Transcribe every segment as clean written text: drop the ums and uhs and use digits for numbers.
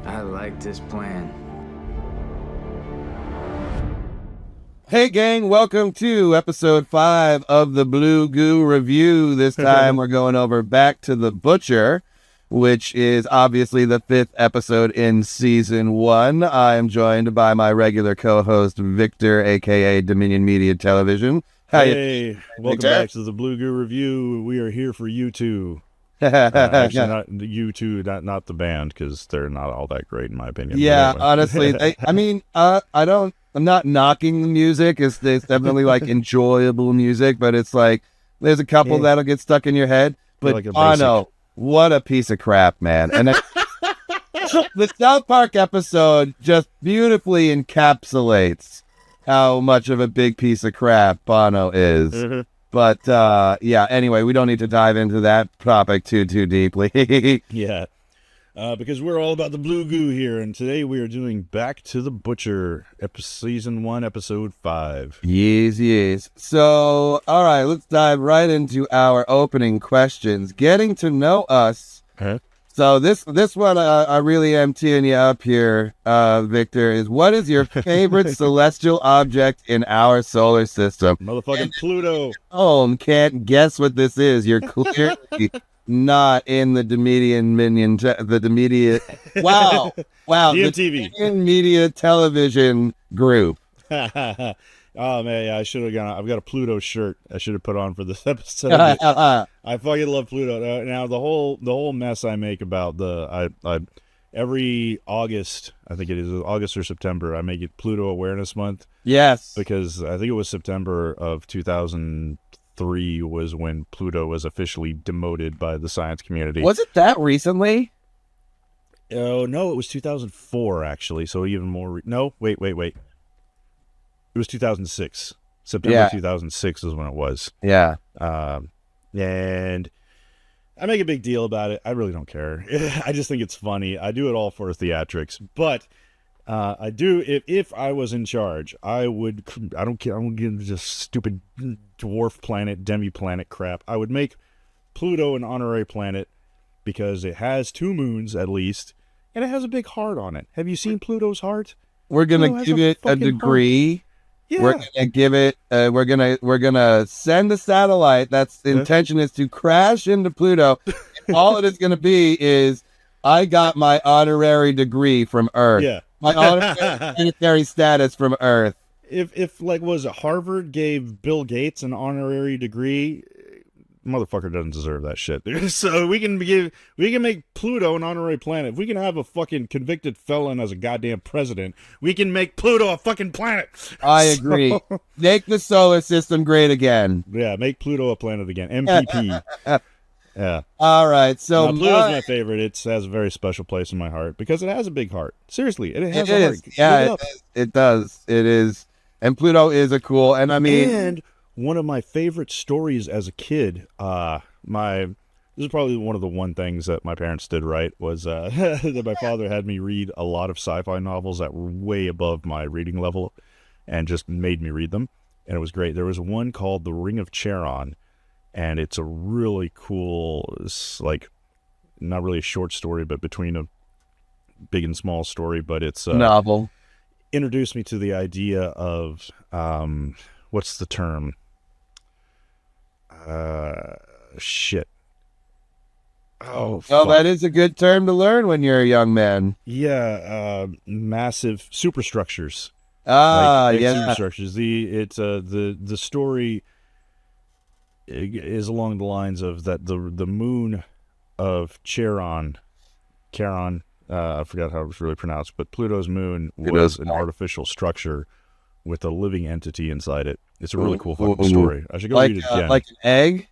I like this plan. Hey gang, welcome to episode 5 of the Blue Goo Review. This time we're going over Back to the Butcher, which is obviously the 5th episode in season 1. I am joined by my regular co-host Victor, aka Dominion Media Television. Hey, welcome back to the Blue Goo Review. We are here for you two. Actually, not you two, not the band, because they're not all that great in my opinion. Yeah, Anyway. honestly, I'm not knocking the music. It's definitely like enjoyable music, but it's like there's a couple that'll get stuck in your head. But like Bono, what a piece of crap, man! And the South Park episode just beautifully encapsulates how much of a big piece of crap Bono is. But yeah, anyway, we don't need to dive into that topic too deeply. Yeah, because we're all about the Blue Goo here, and today we are doing Back to the Butcher, season 1, episode 5. Yes. So, all right, let's dive right into our opening questions. Getting to know us. Huh? So this one, I really am teeing you up here, Victor, is what is your favorite celestial object in our solar system? Motherfucking Pluto. Oh, can't guess what this is. You're clearly not in the wow, DMTV. the Media Television group. Oh man, yeah, I should have gone. I've got a Pluto shirt I should have put on for this episode. I fucking love Pluto. Now the whole mess I make about I every August, I think it is August or September, I make it Pluto Awareness Month. Yes, Because I think it was September of 2003 was when Pluto was officially demoted by the science community. was it that recently? Oh no, it was 2004 actually. So even more. No, wait. It was 2006. September 2006 is when it was. Yeah. And I make a big deal about it. I really don't care. I just think it's funny. I do it all for theatrics. But I do, if I was in charge, I don't care. I don't give just stupid dwarf planet, demi-planet crap. I would make Pluto an honorary planet because it has 2 moons at least, and it has a big heart on it. Have you seen Pluto's heart? We're gonna give it a degree. Heart. Yeah. We're gonna give it. We're gonna send a satellite. That's the intention is to crash into Pluto. And all it is gonna be is, I got my honorary degree from Earth. Yeah. My honorary status from Earth. If like was it Harvard gave Bill Gates an honorary degree, motherfucker doesn't deserve that shit. So we can make Pluto an honorary planet. If we can have a fucking convicted felon as a goddamn president, we can make Pluto a fucking planet. I agree. Make the solar system great again. Yeah, make Pluto a planet again. MPP. Yeah. All right. So Pluto's my favorite. It has a very special place in my heart because it has a big heart. Seriously, it has it a is. heart. Yeah, it does. It is. And Pluto is a cool. And I mean. And one of my favorite stories as a kid, this is probably one of the one things that my parents did right, was that my father had me read a lot of sci-fi novels that were way above my reading level and just made me read them. And it was great. There was one called The Ring of Charon, and it's a really cool, it's like, not really a short story, but between a big and small story, but it's novel. Introduced me to the idea of, what's the term? Shit. Oh, fuck. That is a good term to learn when you're a young man. Yeah, massive superstructures. Yeah. Superstructures. The story is along the lines of that the moon of Charon, I forgot how it was really pronounced, but Pluto's moon was an artificial structure with a living entity inside it. It's a really cool fucking story. I should go read it again. Like an egg?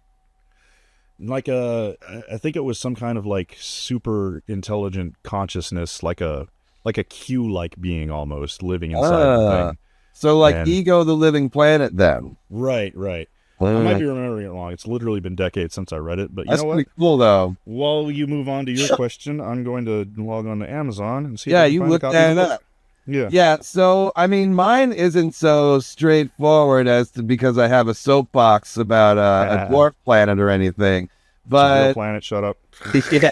I think it was some kind of like super intelligent consciousness, like a Q-like being almost living inside the thing. So like Ego the Living Planet then. Right. I might be remembering it wrong. It's literally been decades since I read it, but you know what? That's pretty cool though. While you move on to your question, I'm going to log on to Amazon and see if I can you find look a copy that of the book. up. Yeah. So I mean, mine isn't so straightforward as to because I have a soapbox about a dwarf planet or anything. But planet, shut up. Yeah.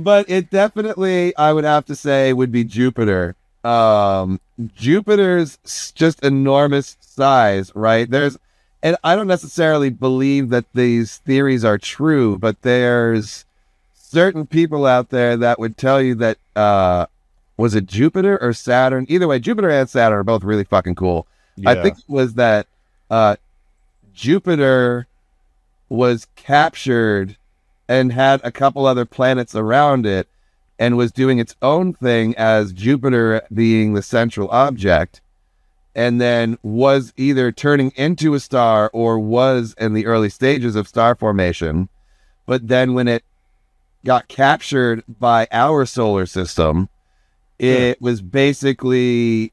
But it definitely, I would have to say, would be Jupiter. Jupiter's just enormous size, right? And I don't necessarily believe that these theories are true, but there's certain people out there that would tell you that, was it Jupiter or Saturn? Either way, Jupiter and Saturn are both really fucking cool. Yeah. I think it was that, Jupiter was captured and had a couple other planets around it and was doing its own thing as Jupiter being the central object, and then was either turning into a star or was in the early stages of star formation. But then when it got captured by our solar system, it was basically,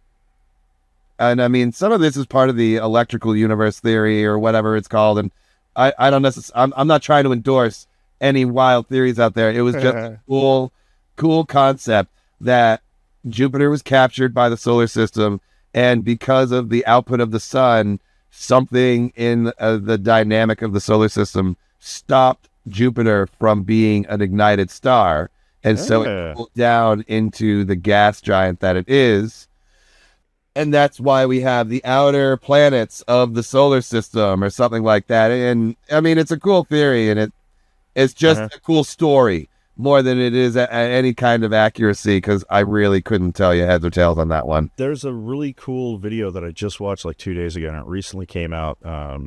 and I mean, some of this is part of the electrical universe theory or whatever it's called, and I don't necessarily, I'm not trying to endorse any wild theories out there. It was just a cool concept that Jupiter was captured by the solar system, and because of the output of the sun, something in the dynamic of the solar system stopped Jupiter from being an ignited star, and so it cooled down into the gas giant that it is. And that's why we have the outer planets of the solar system or something like that. And I mean, it's a cool theory, and it's just a cool story more than it is any kind of accuracy, because I really couldn't tell you heads or tails on that one. There's a really cool video that I just watched like 2 days ago, and it recently came out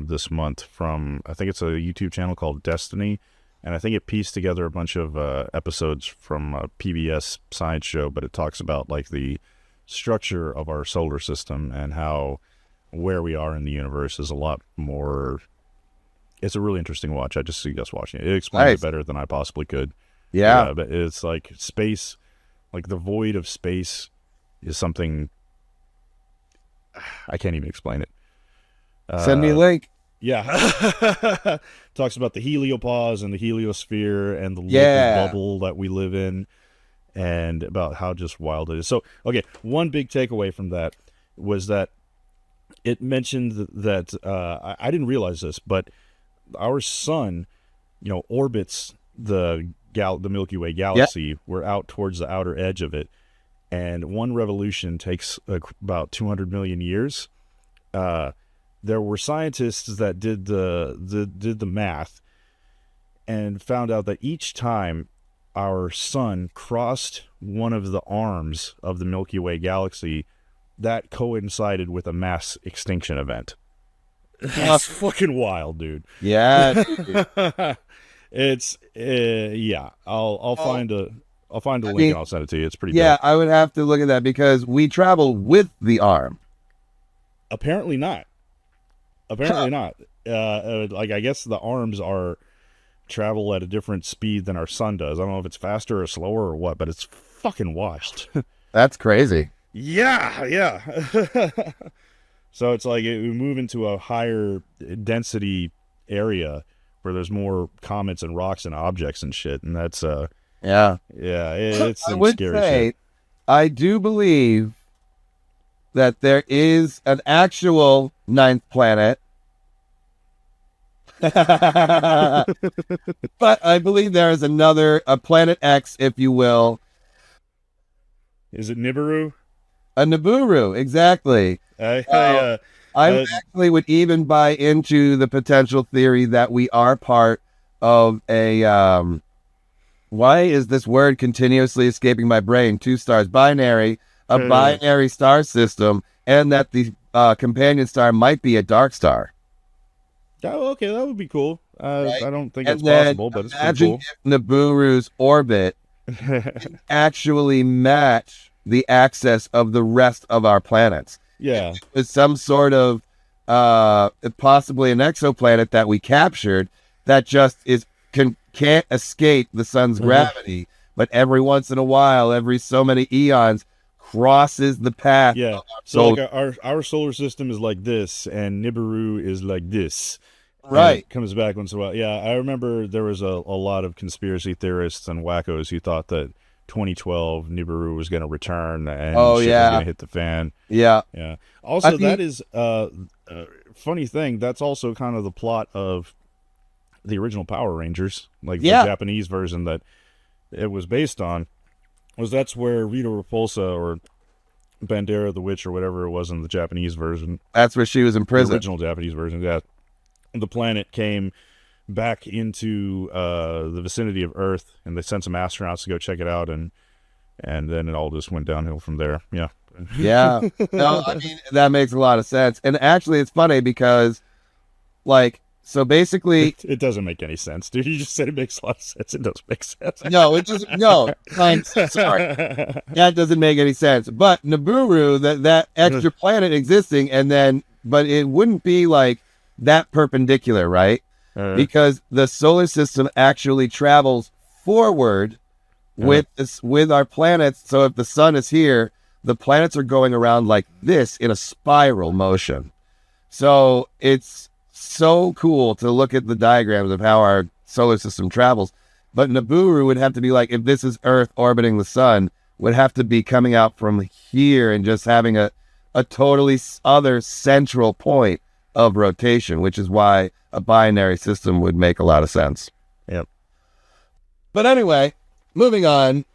this month from, I think it's a YouTube channel called Destiny, and I think it pieced together a bunch of episodes from a PBS science show, but it talks about like the structure of our solar system and how where we are in the universe is a lot more. It's a really interesting watch. I just suggest watching it. It explains it better than I possibly could. Yeah, but it's like space, like the void of space is something I can't even explain it. Send me a link. Yeah. Talks about the heliopause and the heliosphere and the liquid bubble that we live in, and about how just wild it is. So, okay, one big takeaway from that was that it mentioned that I didn't realize this, but our sun, orbits the Milky Way galaxy. Yep. We're out towards the outer edge of it, and one revolution takes about 200 million years. There were scientists that did the math and found out that each time our sun crossed one of the arms of the Milky Way galaxy, that coincided with a mass extinction event. That's fucking wild, dude. Yeah. It's I'll find a link and I'll send it to you. It's pretty dope. I would have to look at that, because we travel with the arm. Apparently not. Like, I guess the arms travel at a different speed than our sun does. I don't know if it's faster or slower or what, but it's fucking wild. That's crazy. Yeah. So it's like we move into a higher density area where there's more comets and rocks and objects and shit, and that's it's some scary shit. I do believe that there is an actual ninth planet. But I believe there is a planet X, if you will. Is it Nibiru? A Nibiru, exactly. I actually would even buy into the potential theory that we are part of a, why is this word continuously escaping my brain? 2 stars, binary, binary star system, and that the companion star might be a dark star. Oh, okay, that would be cool. Right? I don't think it's possible, but it's pretty cool. If Nibiru's orbit actually match the axis of the rest of our planets. Yeah. It's some sort of possibly an exoplanet that we captured that just can't escape the sun's gravity, but every once in a while, every so many eons, crosses the path. Yeah. So like our solar system is like this, and Nibiru is like this. Right. It comes back once in a while. Yeah, I remember there was a lot of conspiracy theorists and wackos who thought that 2012 Nibiru was going to return and shit was going to hit the fan. Yeah. Yeah. Also, that is a funny thing. That's also kind of the plot of the original Power Rangers, like the Japanese version, that it was based on was that's where Rita Repulsa or Bandera the Witch or whatever it was in the Japanese version. That's where she was in prison. The original Japanese version, yeah. The planet came back into the vicinity of Earth, and they sent some astronauts to go check it out, and then it all just went downhill from there. Yeah. Yeah. No, I mean, that makes a lot of sense. And actually, it's funny because, like, so basically... It doesn't make any sense, dude. You just said it makes a lot of sense. It doesn't make sense. No, it doesn't. No, I'm sorry. That doesn't make any sense. But Nibiru, that extra planet existing, but it wouldn't be like that perpendicular, right? Because the solar system actually travels forward with our planets. So if the sun is here, the planets are going around like this in a spiral motion. So it's so cool to look at the diagrams of how our solar system travels. But Nibiru would have to be like, if this is Earth orbiting the sun, would have to be coming out from here and just having a totally other central point of rotation, which is why a binary system would make a lot of sense. Yep. But anyway, moving on.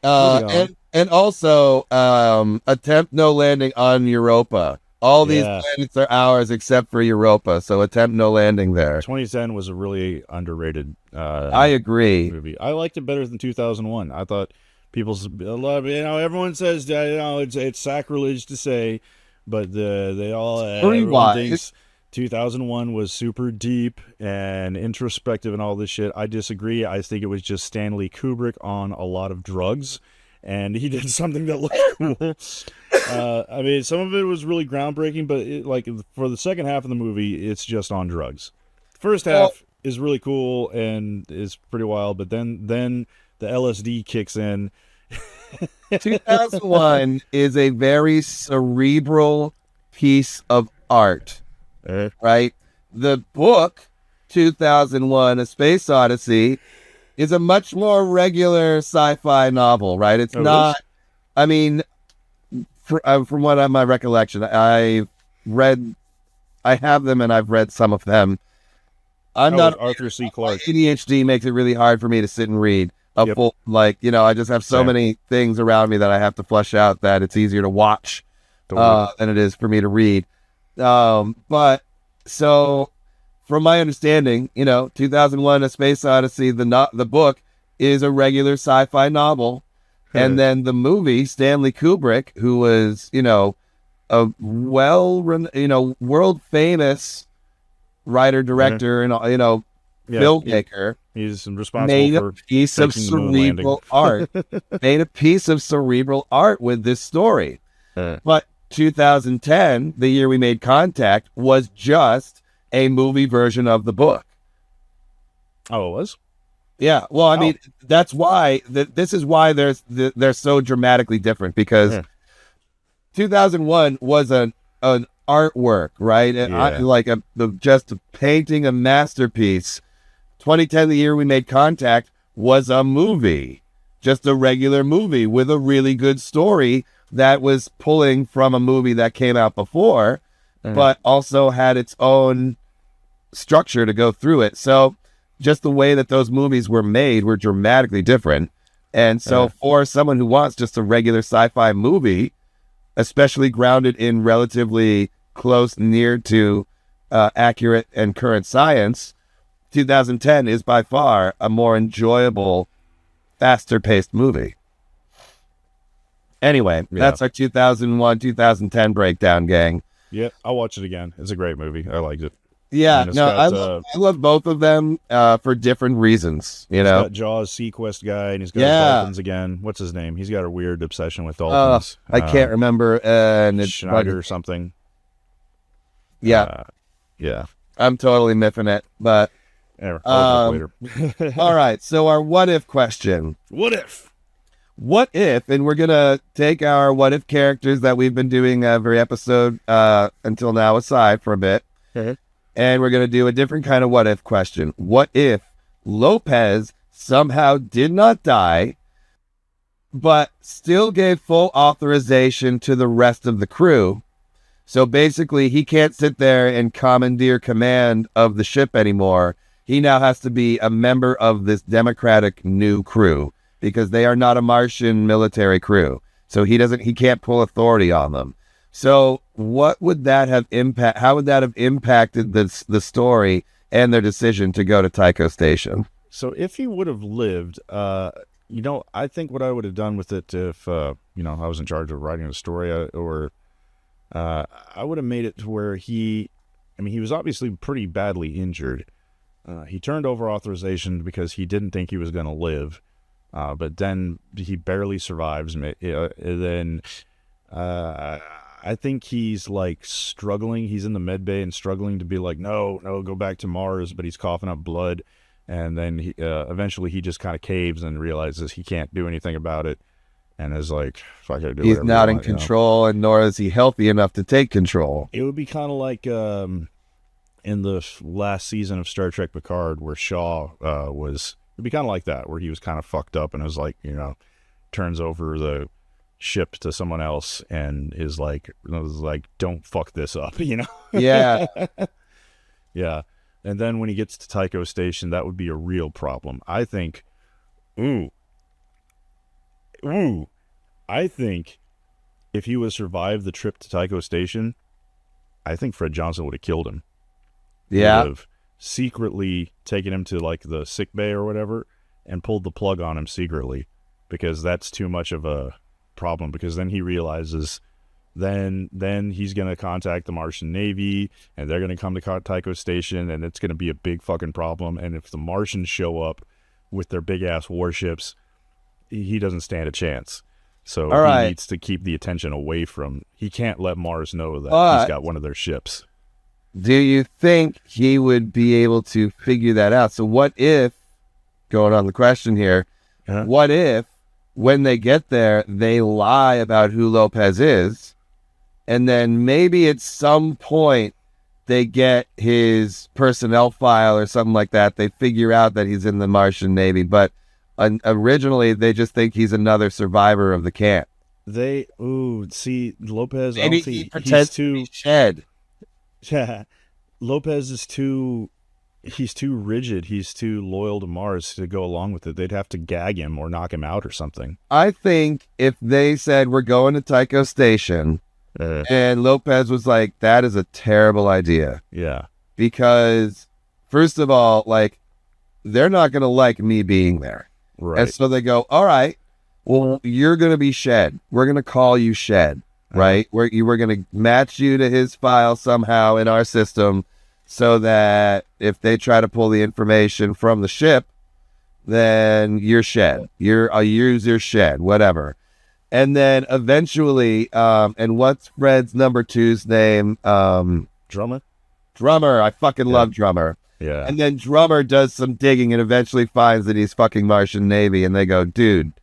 And also attempt no landing on Europa. All these planets are ours except for Europa, so attempt no landing there. 2010 was a really underrated I agree. movie. I liked it better than 2001. I thought everyone says it's sacrilege to say, but everyone thinks 2001 was super deep and introspective and all this shit. I disagree. I think it was just Stanley Kubrick on a lot of drugs, and he did something that looked cool. I mean, some of it was really groundbreaking, but for the second half of the movie, it's just on drugs. First half is really cool and is pretty wild, but then the LSD kicks in. 2001 is a very cerebral piece of art, right? The book, 2001, A Space Odyssey, is a much more regular sci-fi novel, right? It's not, I mean, from what my recollection, I have them and I've read some of them. I'm not Arthur C. Clarke. ADHD makes it really hard for me to sit and read a full, I just have so many things around me that I have to flush out that it's easier to watch than it is for me to read. But so from my understanding, 2001, A Space Odyssey, the book is a regular sci-fi novel. And then the movie, Stanley Kubrick, who was, a world famous writer, director, and, filmmaker. He's responsible made for a piece of cerebral art. Made a piece of cerebral art with this story. But 2010, the year we made contact, was just a movie version of the book. Oh, it was? Yeah, well, I mean, that's why this is why they're so dramatically different, because 2001 was an artwork, right? Just a painting, a masterpiece. 2010, the year we made contact, was a movie, just a regular movie with a really good story that was pulling from a movie that came out before, but also had its own structure to go through it. So just the way that those movies were made were dramatically different. And so for someone who wants just a regular sci-fi movie, especially grounded in relatively close, near to accurate and current science, 2010 is by far a more enjoyable, faster-paced movie. Anyway, that's our 2001, 2010 breakdown, gang. Yeah, I'll watch it again. It's a great movie. I liked it. Yeah, I love both of them for different reasons, He's got Jaws Sequest guy, and he's got dolphins again. What's his name? He's got a weird obsession with dolphins. I can't remember. And it's Schneider or something. Yeah. Yeah. I'm totally miffing it, but... I'll look later. All right, so our what-if question. What if? What if, and we're going to take our what-if characters that we've been doing every episode until now aside for a bit, and we're going to do a different kind of what-if question. What if Lopez somehow did not die, but still gave full authorization to the rest of the crew? So basically, he can't sit there and commandeer command of the ship anymore. He now has to be a member of this democratic new crew. because they are not a Martian military crew. So he can't pull authority on them. So what would that have how would that have impacted the story and their decision to go to Tycho Station? So if he would have lived, I think what I would have done with it if, I was in charge of writing the story I would have made it to where he was obviously pretty badly injured. He turned over authorization because he didn't think he was going to live. But then he barely survives. Then I think he's like struggling. He's in the med bay and struggling to be like, no, go back to Mars. But he's coughing up blood. And then eventually he just kind of caves and realizes he can't do anything about it. And is like, fuck it, he's not in control, and nor is he healthy enough to take control. It would be kind of like in the last season of Star Trek Picard where Shaw was. It'd be kind of like that, where he was kind of fucked up and was like, turns over the ship to someone else and is like, don't fuck this up, Yeah. Yeah. And then when he gets to Tycho Station, that would be a real problem. I think, I think if he would survive the trip to Tycho Station, I think Fred Johnson would have killed him. Yeah. Would have secretly taken him to like the sick bay or whatever and pulled the plug on him secretly, because that's too much of a problem, because then he realizes then he's going to contact the Martian Navy and they're going to come to Tycho Station and it's going to be a big fucking problem. And if the Martians show up with their big ass warships, he doesn't stand a chance. So he needs to keep the attention away from, he can't let Mars know that he's got one of their ships. Do you think he would be able to figure that out? So what if, going on the question here, what if when they get there, they lie about who Lopez is, and then maybe at some point they get his personnel file or something like that. They figure out that he's in the Martian Navy, but originally they just think he's another survivor of the camp. Lopez, Maybe he pretends to be Shed. Yeah, Lopez is he's too rigid. He's too loyal to Mars to go along with it. They'd have to gag him or knock him out or something. I think if they said, we're going to Tycho Station, and Lopez was like, that is a terrible idea. Yeah. Because, first of all, like, they're not going to like me being there. Right. And so they go, all right, well, you're going to be Shed. We're going to call you Shed. Right? We're going to match you to his file somehow in our system so that if they try to pull the information from the ship, then you're Shed. You're a user Shed, whatever. And then eventually, and what's Fred's number two's name? Drummer? Drummer. I fucking love Drummer. Yeah. And then Drummer does some digging and eventually finds that he's fucking Martian Navy. And they go, dude,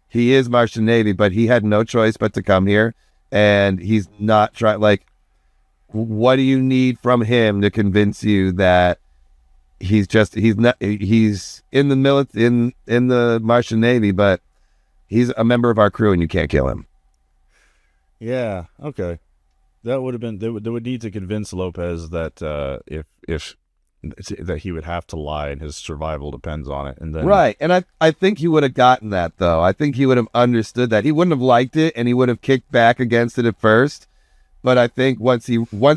he is Martian Navy, but he had no choice but to come here. And he's not trying, like, what do you need from him to convince you that he's in the Martian Navy, but he's a member of our crew and you can't kill him? Yeah. Okay. That would have been, they would need to convince Lopez that, if that he would have to lie and his survival depends on it. And then right. And I think he would have gotten that, though. I think he would have understood that. He wouldn't have liked it and he would have kicked back against it at first. But I think once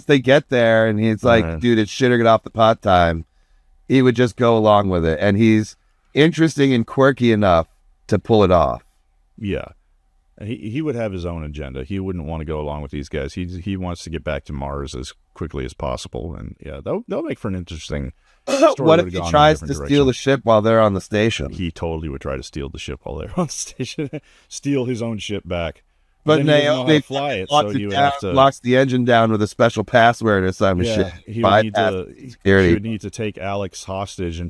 they get there and he's like, dude, it's shit or get off the pot time, he would just go along with it. And he's interesting and quirky enough to pull it off. Yeah. He would have his own agenda. He wouldn't want to go along with these guys. He wants to get back to Mars as quickly as possible. And yeah, that'll make for an interesting story. What if he tries to steal the ship while they're on the station? He totally would try to steal the ship while they're on the station. Steal his own ship back. But they fly it, so you would have to locks the engine down with a special password or some shit. He would need to take Alex hostage and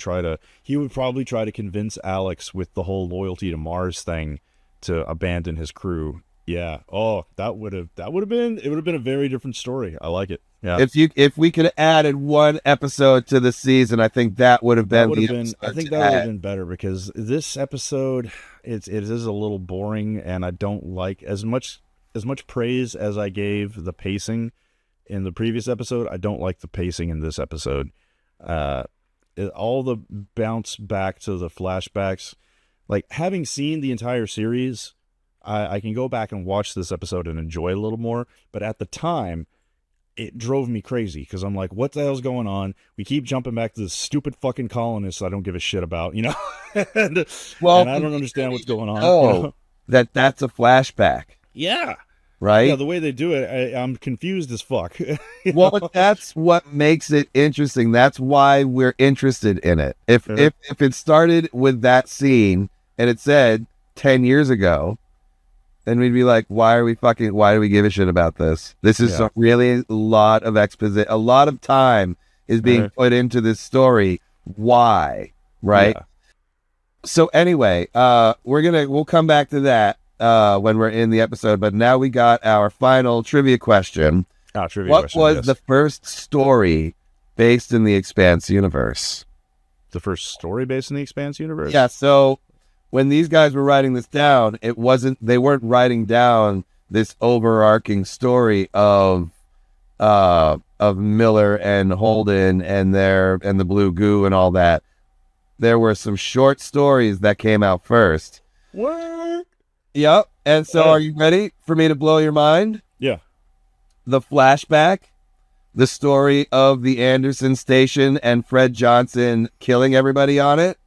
he would probably try to convince Alex with the whole loyalty to Mars thing to abandon his crew. Yeah. Oh, it would have been a very different story. I like it. Yeah. If we could have added one episode to the season, I think that would have been I think that would have been better, because this episode it is a little boring, and I don't like as much praise as I gave the pacing in the previous episode. I don't like the pacing in this episode. All the bounce back to the flashbacks like having seen the entire series, I can go back and watch this episode and enjoy a little more. But at the time, it drove me crazy because I'm like, what the hell's going on? We keep jumping back to this stupid fucking colonists I don't give a shit about, and I don't understand what's going on. Oh, that's a flashback. Yeah. Right? Yeah, the way they do it, I'm confused as fuck. Well, but that's what makes it interesting. That's why we're interested in it. If it started with that scene and it said 10 years ago, then we'd be like, why do we give a shit about this? This is really a lot of exposition. A lot of time is being put into this story. Why? Right? Yeah. So anyway, we'll come back to that when we're in the episode, but now we got our final trivia question. What was the first story based in the Expanse universe? The first story based in the Expanse universe? Yeah, so when these guys were writing this down, they weren't writing down this overarching story of Miller and Holden and the Blue Goo and all that. There were some short stories that came out first. What? Yep. And so are you ready for me to blow your mind? Yeah. The flashback, the story of the Anderson station and Fred Johnson killing everybody on it.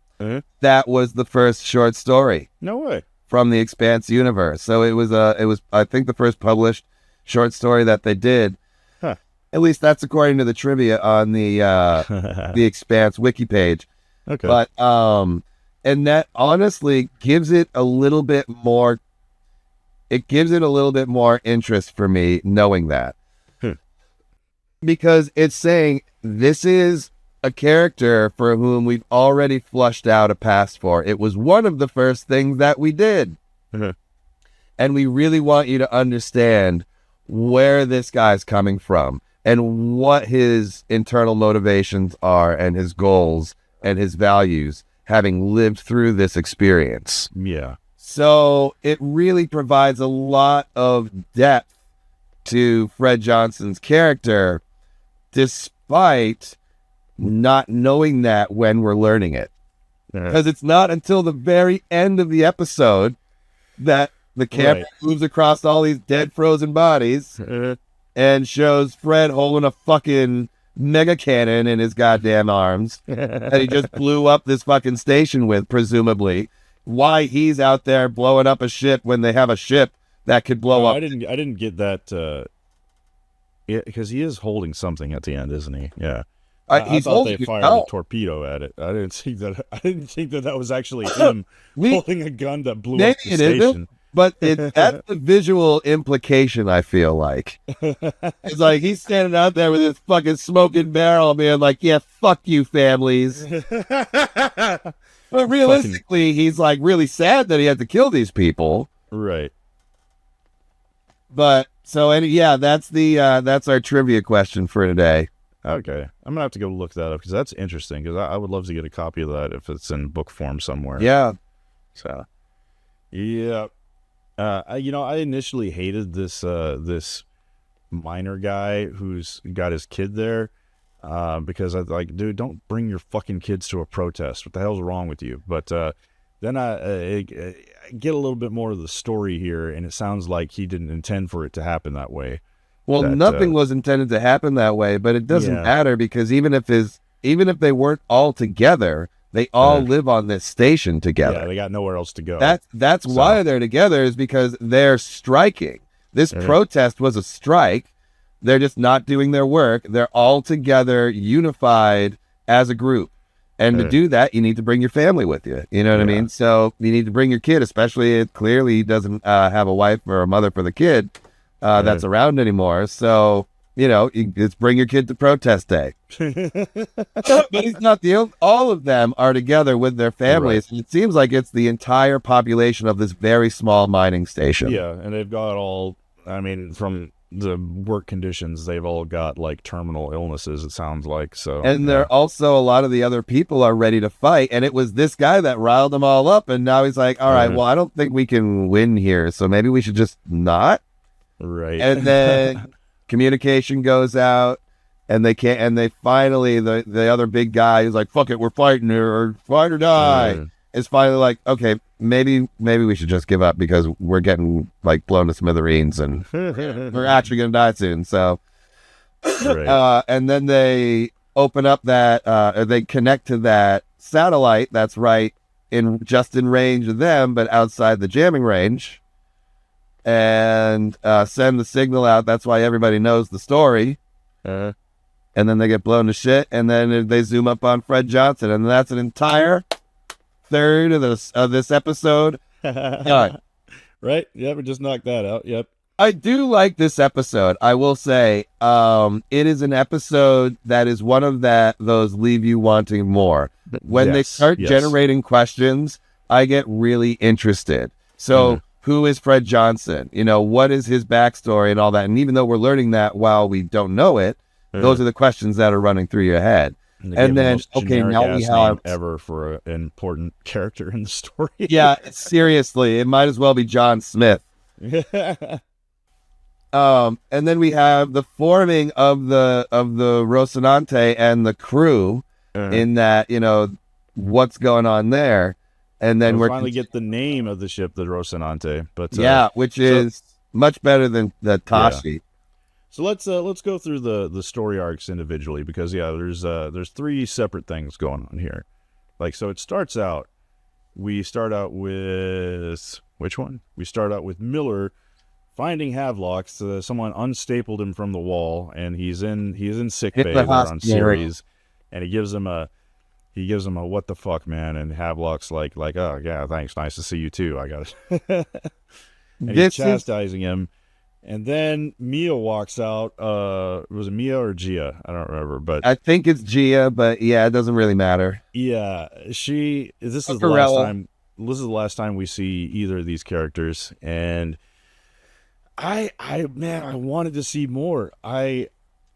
That was the first short story. No way. From the Expanse universe. So it was I think the first published short story that they did. Huh. At least that's according to the trivia on the the Expanse wiki page. Okay. But and that honestly gives it a little bit more interest for me knowing that. Because it's saying this is a character for whom we've already flushed out a past for. It was one of the first things that we did. And we really want you to understand where this guy's coming from and what his internal motivations are and his goals and his values, having lived through this experience. Yeah. So it really provides a lot of depth to Fred Johnson's character, despite not knowing that when we're learning it. Because it's not until the very end of the episode that the camera moves across all these dead frozen bodies and shows Fred holding a fucking mega cannon in his goddamn arms that he just blew up this fucking station with, presumably. Why he's out there blowing up a ship when they have a ship that could blow up. I didn't get that because he is holding something at the end, isn't he? Yeah. I thought they fired a torpedo at it. I didn't think that was actually him holding a gun that blew up the station. But that's the visual implication, I feel like. It's like he's standing out there with his fucking smoking barrel being like, yeah, fuck you, families. But realistically, he's like really sad that he had to kill these people. Right. But, that's our trivia question for today. Okay. I'm going to have to go look that up because that's interesting because I would love to get a copy of that if it's in book form somewhere. Yeah. So, yeah. I initially hated this minor guy who's got his kid there because I was like, dude, don't bring your fucking kids to a protest. What the hell's wrong with you? But then I get a little bit more of the story here, and it sounds like he didn't intend for it to happen that way. Well, nothing was intended to happen that way, but it doesn't matter because even if they weren't all together, they all live on this station together. Yeah, they got nowhere else to go. That's why they're together, is because they're striking. This protest was a strike. They're just not doing their work. They're all together, unified as a group. And to do that, you need to bring your family with you. You know what I mean? So you need to bring your kid, especially if clearly he doesn't have a wife or a mother for the kid that's around anymore. So, just bring your kid to protest day. But he's not all of them are together with their families. Right. It seems like it's the entire population of this very small mining station. Yeah, and they've got from the work conditions, they've all got like terminal illnesses, it sounds like. So, and they're also, a lot of the other people are ready to fight, and it was this guy that riled them all up, and now he's like, all right, well, I don't think we can win here, so maybe we should just not. Right. And then communication goes out, and they can't, and they finally, the other big guy is like, fuck it, we're fighting, or fight or die. is finally like, okay, maybe we should just give up because we're getting like blown to smithereens and we're actually gonna die soon. So, Right. and then they open up that, or they connect to that satellite that's right in range of them, but outside the jamming range, and send the signal out. That's why everybody knows the story. Uh, And then they get blown to shit, and then they zoom up on Fred Johnson, and that's an entire third of this episode. Done. right. Yep. We just knocked that out. Yep. I do like this episode. I will say, it is an episode that is one of those leave you wanting more. When they start generating questions, I get really interested. So, who is Fred Johnson? You know, what is his backstory and all that? And even though we're learning that while we don't know it, those are the questions that are running through your head. And then, okay, now we have ever for an important character in the story. Yeah, seriously, it might as well be John Smith. And then we have the forming of the Rocinante and the crew in that, you know, what's going on there. And then we finally get the name of the ship, the Rocinante. But which is much better than the Tashi. Yeah. So let's go through the story arcs individually, because there's three separate things going on here. Like, so we start out with which one? We start out with Miller finding Havelock. Someone unstapled him from the wall, and he's in sick bay on Ceres, and he gives him a what the fuck, man, and Havelock's like, oh yeah, thanks, nice to see you too. I got it. And he's chastising him. And then Mia walks out. Was it Mia or Gia? I don't remember, but I think it's Gia. But yeah, it doesn't really matter. Yeah, this is the last time. This is the last time we see either of these characters, and I wanted to see more. I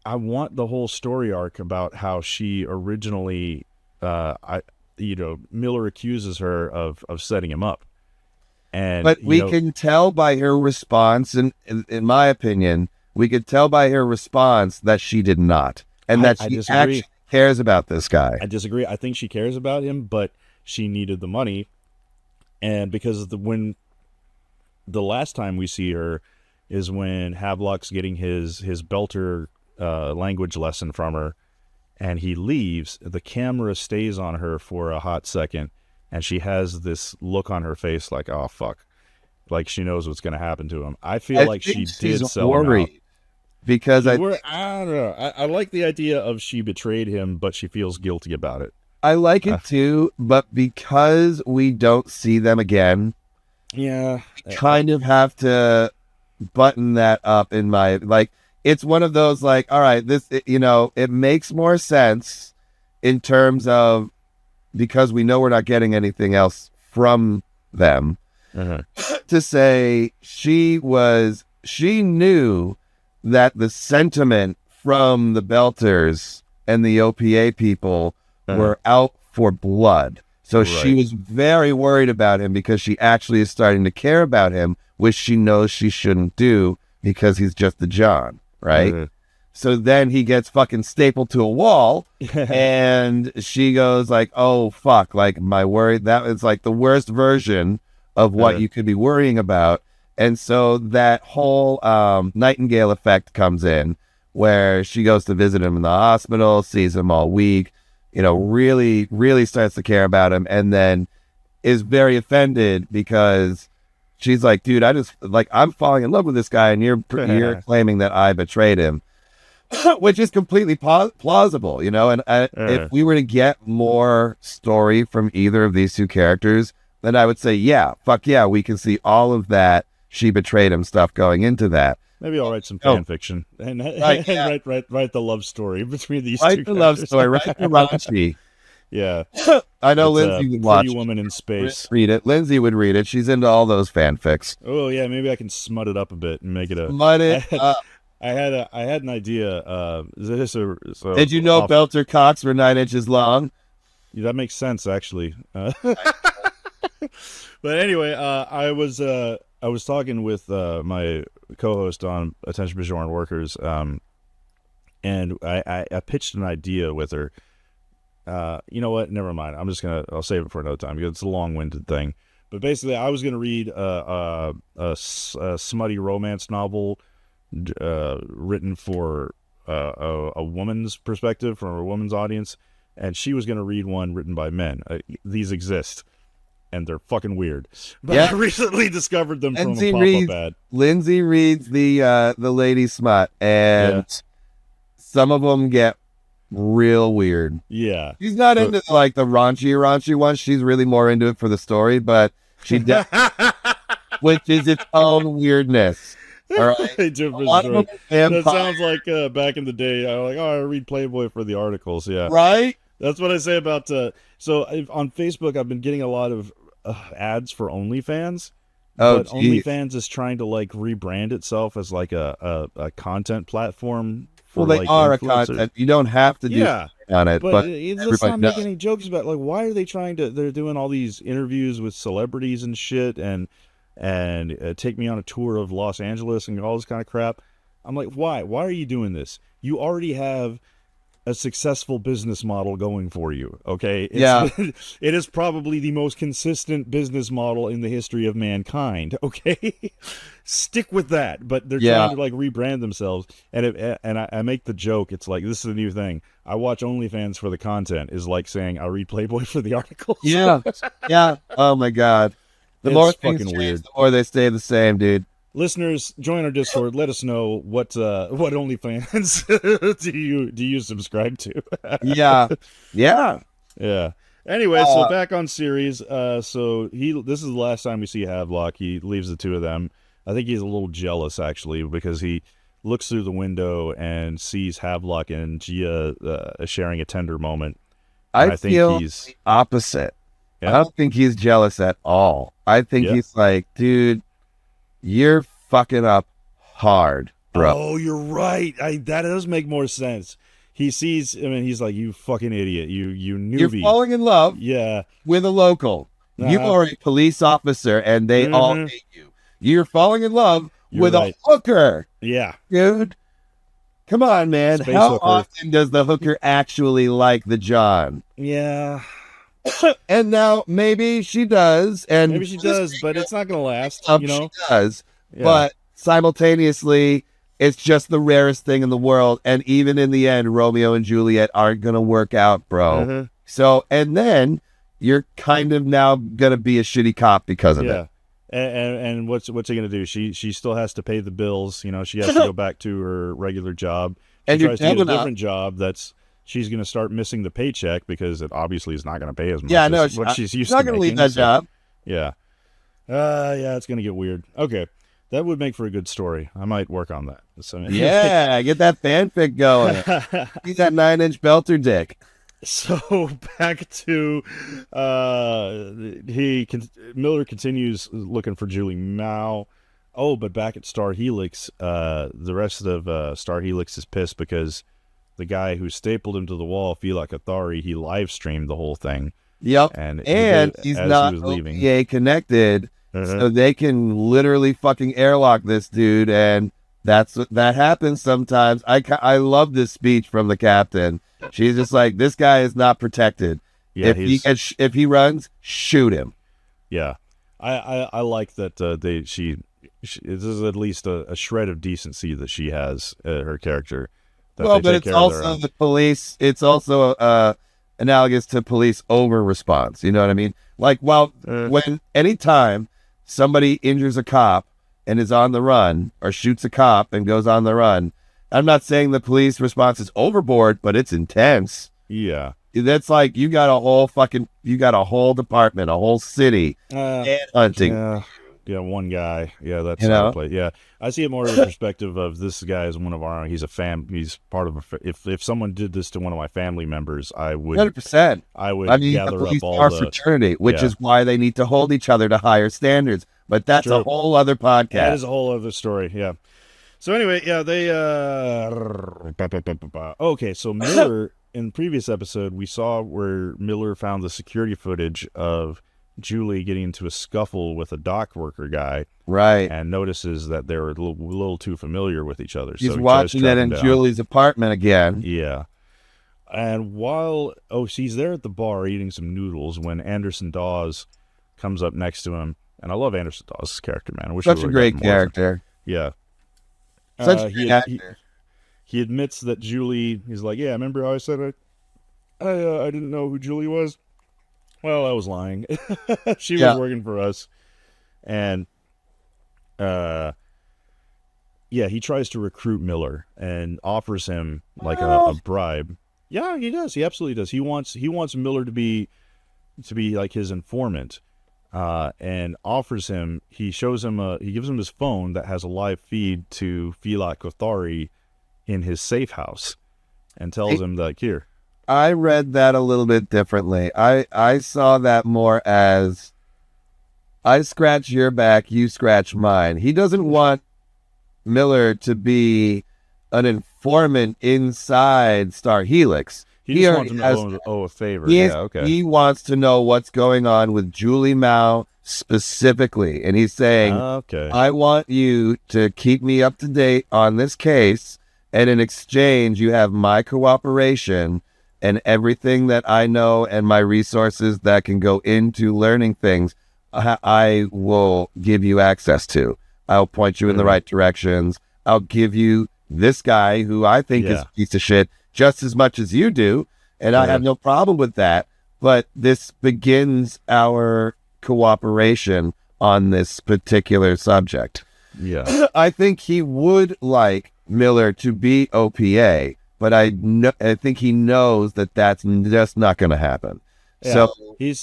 want the whole story arc about how she originally, Miller accuses her of setting him up. But we can tell by her response, and in my opinion, we could tell by her response that she did not, and that she actually cares about this guy. I disagree. I think she cares about him, but she needed the money, and because when the last time we see her is when Havelock's getting his belter language lesson from her, and he leaves. The camera stays on her for a hot second. And she has this look on her face like, oh, fuck. Like she knows what's going to happen to him. I feel like she did sell him out. Because I don't know. I like the idea of she betrayed him, but she feels guilty about it. I like it too, but because we don't see them again, I kind of have to button that up in my, like, it's one of those, like, all right, it makes more sense in terms of, because we know we're not getting anything else from them, to say she knew that the sentiment from the Belters and the OPA people were out for blood. So she was very worried about him because she actually is starting to care about him, which she knows she shouldn't do because he's just the John, right? So then he gets fucking stapled to a wall, and she goes like, oh, fuck, like my worry, that is like the worst version of what you could be worrying about. And so that whole Nightingale effect comes in, where she goes to visit him in the hospital, sees him all week, really, really starts to care about him, and then is very offended because she's like, dude, I'm falling in love with this guy, and you're claiming that I betrayed him. Which is completely plausible, and if we were to get more story from either of these two characters, then I would say, yeah, fuck yeah, we can see all of that she betrayed him stuff going into that. Maybe I'll write some fan fiction and write the love story between these two characters. Write the love story, write the raunchy. Yeah. I know Lindsay would watch Pretty Woman in Space. Read it. Lindsay would read it. She's into all those fanfics. Oh, yeah, maybe I can smut it up a bit and make it a... Smut it up. I had an idea. Did you know Belter cocks were 9 inches long? Yeah, that makes sense, actually. But anyway, I was talking with my co-host on Attention Bajoran Workers, and I pitched an idea with her you know what? Never mind. I'll save it for another time because it's a long-winded thing. But basically, I was gonna read a smutty romance novel written for a woman's perspective, from a woman's audience, and she was gonna read one written by men. These exist, and they're fucking weird. But I recently discovered them from a pop-up ad. Lindsay reads the lady smut, and some of them get real weird. Yeah, she's not into like the raunchy ones. She's really more into it for the story, but she does, which is its own weirdness. All right, that sounds like back in the day. I read Playboy for the articles. Yeah, right. That's what I say about. So on Facebook, I've been getting a lot of ads for OnlyFans. But OnlyFans is trying to like rebrand itself as like a content platform. Well, they are a content. You don't have to do on it, but let's not make any jokes about like why are they trying to? They're doing all these interviews with celebrities and shit, and take me on a tour of Los Angeles and all this kind of crap. I'm like, why? Why are you doing this? You already have a successful business model going for you. Okay. It is probably the most consistent business model in the history of mankind. Okay. Stick with that. But they're trying to like rebrand themselves. And I make the joke. It's like, this is a new thing. I watch OnlyFans for the content is like saying I read Playboy for the articles. Yeah. Oh my God. The more things change, weird. The more they stay the same, dude. Listeners, join our Discord. Let us know what OnlyFans do you subscribe to? Yeah. Anyway, so back on series. So this is the last time we see Havelock. He leaves the two of them. I think he's a little jealous actually because he looks through the window and sees Havelock and Gia sharing a tender moment. I think he's the opposite. Yeah? I don't think he's jealous at all. I think he's like, dude, you're fucking up hard, bro. Oh, you're right. That does make more sense. He sees him and he's like, you fucking idiot. You newbie. You're falling in love with a local. You are a police officer and they all hate you. You're falling in love with a hooker. Yeah. Dude. Come on, man. How often does the hooker actually like the John? Yeah. And now maybe she does, and maybe she does, but it's not going to last. She does, but simultaneously, it's just the rarest thing in the world. And even in the end, Romeo and Juliet aren't going to work out, bro. So, and then you're kind of now going to be a shitty cop because of it. And what's he going to do? She still has to pay the bills. You know, she has to go back to her regular job. She tries to get a different job she's going to start missing the paycheck because it obviously is not going to pay as much as what she's used to. She's not going to leave that job. Yeah. It's going to get weird. Okay. That would make for a good story. I might work on that. So, get that fanfic going. He's that 9-inch belter dick. So back to Miller continues looking for Julie Mao. Oh, but back at Star Helix, the rest of Star Helix is pissed because the guy who stapled him to the wall, Felak Athari, he live streamed the whole thing. Yep. And he's not OPA connected, so they can literally fucking airlock this dude, and that happens sometimes. I love this speech from the captain. She's just like, this guy is not protected. Yeah, if he runs, shoot him. Yeah, I like that. This is at least a shred of decency that she has, her character. Well, but it's also the police. It's also analogous to police over response. You know what I mean? Like, when anytime somebody injures a cop and is on the run, or shoots a cop and goes on the run, I'm not saying the police response is overboard, but it's intense. Yeah, that's like you got a whole department, a whole city hunting. Yeah, one guy. Yeah, that's how to play. Yeah, I see it more in the perspective of this guy is one of our. He's part of if someone did this to one of my family members, I would 100%. Gather up all the fraternity, which is why they need to hold each other to higher standards. But that's a whole other podcast. That is a whole other story. Yeah. So anyway, they. Okay, so Miller in the previous episode we saw where Miller found the security footage of Julie getting into a scuffle with a dock worker guy, right? And notices that they're a little too familiar with each other. He's watching that in Julie's apartment again. Yeah. And while she's there at the bar eating some noodles when Anderson Dawes comes up next to him, and I love Anderson Dawes' character, man. I wish Such a great character. Yeah. Such a great actor. He admits that Julie. He's like, yeah, remember how I said I didn't know who Julie was? Well, I was lying. She was working for us, and he tries to recruit Miller and offers him like a bribe. Yeah, he does. He absolutely does. He wants Miller to be like his informant, and offers him. He gives him his phone that has a live feed to Fila Kothari in his safe house, and tells him that here. I read that a little bit differently. I saw that more as I scratch your back, you scratch mine. He doesn't want Miller to be an informant inside Star Helix. He just wants him to owe a favor. He wants to know what's going on with Julie Mao specifically. And he's saying, I want you to keep me up to date on this case. And in exchange, you have my cooperation and everything that I know and my resources that can go into learning things, I will give you access to. I'll point you in the right directions. I'll give you this guy who I think is a piece of shit just as much as you do. And I have no problem with that. But this begins our cooperation on this particular subject. Yeah. I think he would like Miller to be OPA, but I think he knows that that's just not going to happen. Yeah. So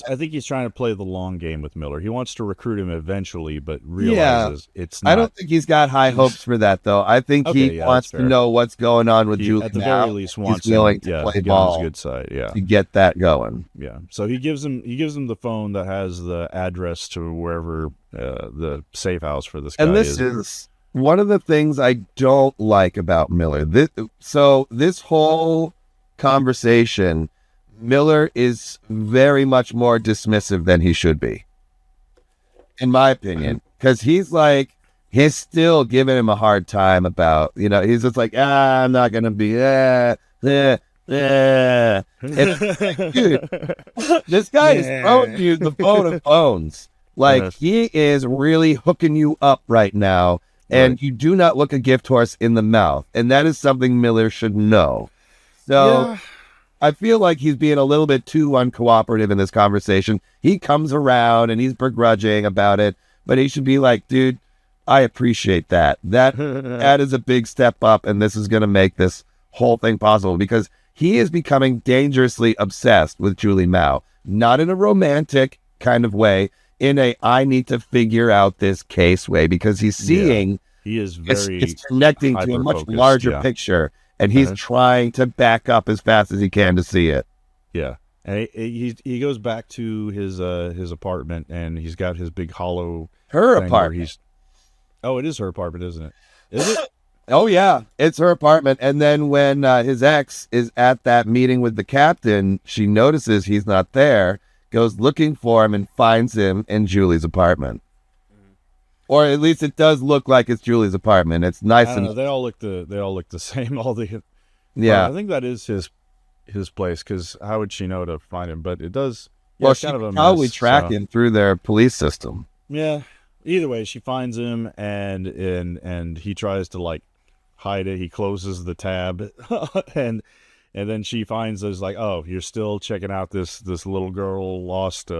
I think he's trying to play the long game with Miller. He wants to recruit him eventually, but realizes it's not. I don't think he's got high hopes for that, though. I think he wants to know what's going on with Julie. At the very least, wants he's willing to play ball his good side, to get that going. Yeah. So he gives him the phone that has the address to wherever the safe house for this guy and this is one of the things I don't like about Miller. This whole conversation, Miller is very much more dismissive than he should be, in my opinion, because he's still giving him a hard time about, he's just like, I'm not going to be, dude, this guy is throwing you the phone of phones. He is really hooking you up right now. And you do not look a gift horse in the mouth. And that is something Miller should know. So I feel like he's being a little bit too uncooperative in this conversation. He comes around and he's begrudging about it. But he should be like, dude, I appreciate that. That is a big step up. And this is going to make this whole thing possible. Because he is becoming dangerously obsessed with Julie Mao. Not in a romantic kind of way. In a I need to figure out this case way, because he's seeing he is very it's connecting to a much larger picture, and he's trying to back up as fast as he can to see it. Yeah, and he goes back to his apartment, and he's got his big hollow apartment. It is her apartment, isn't it? Is it? Oh yeah, it's her apartment. And then when his ex is at that meeting with the captain, she notices he's not there. Goes looking for him and finds him in Julie's apartment, or at least it does look like it's Julie's apartment. It's nice and they all look the same. I think that is his place, because how would she know to find him? But it does. Well, she probably track him through their police system. Yeah. Either way, she finds him and he tries to hide it. He closes the tab and then she finds us oh, you're still checking out this little girl lost